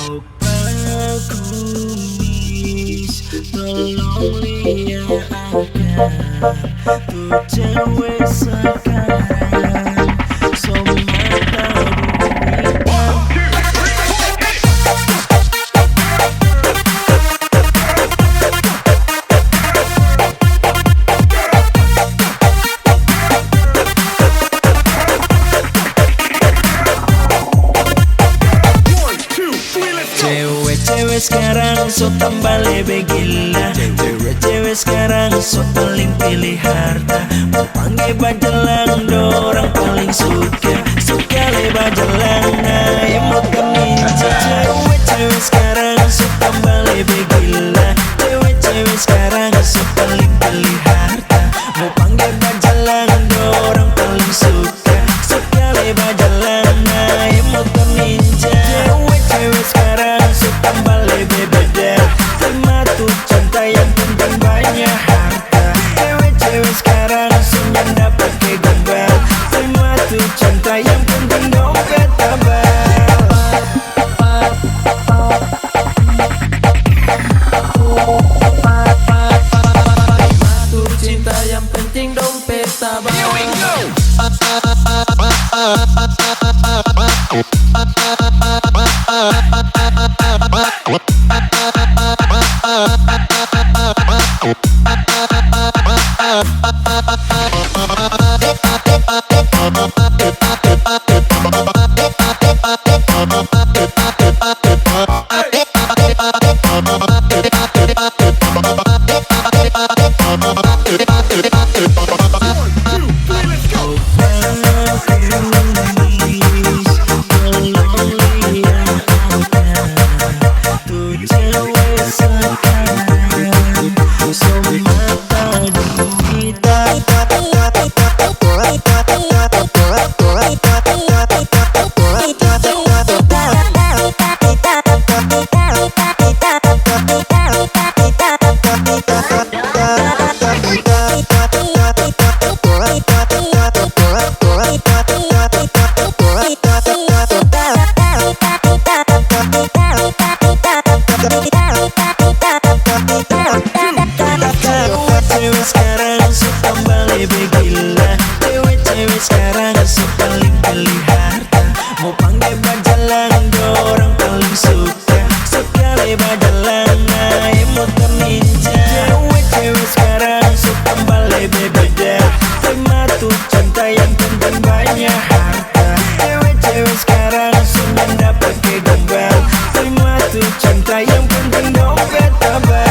kumis, tolong lihatkan tuh cewek sekarang semata cewek sekarang so tambah lebih gila. Cewek sekarang so paling pilih harta. Mau panggil bajelang dorang paling suka. Suka le bajelang nah yang mau keminca. Cewek sekarang so tambah lebih gila. Cewek sekarang so paling pilih harta. Mau panggil bajelang dorang paling suka. Suka le bajelang nah yang mau keminca. Cewek sekarang so tambah lebih beda. Terima tuh cinta yang penting banyak harta. Cewek sekarang senyanda pakai gombal. Terima tuh cinta yang penting dompet tabal. Terima tuh cinta yang penting dompet tabal. Here we go. Cewek sekarang so tambah lebih gila. Cewek sekarang so paling pilih harta. Mau panggil bajelang dorang paling suka. Suka le bajelang nah yang mau keminca. Cewek sekarang so tambah lebih beda. Terima tuh cinta yang penting banyak harta. Cewek sekarang senyanda pakai gombal. Terima tuh cinta yang penting dompet tabal.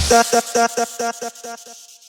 Da da da da da da da.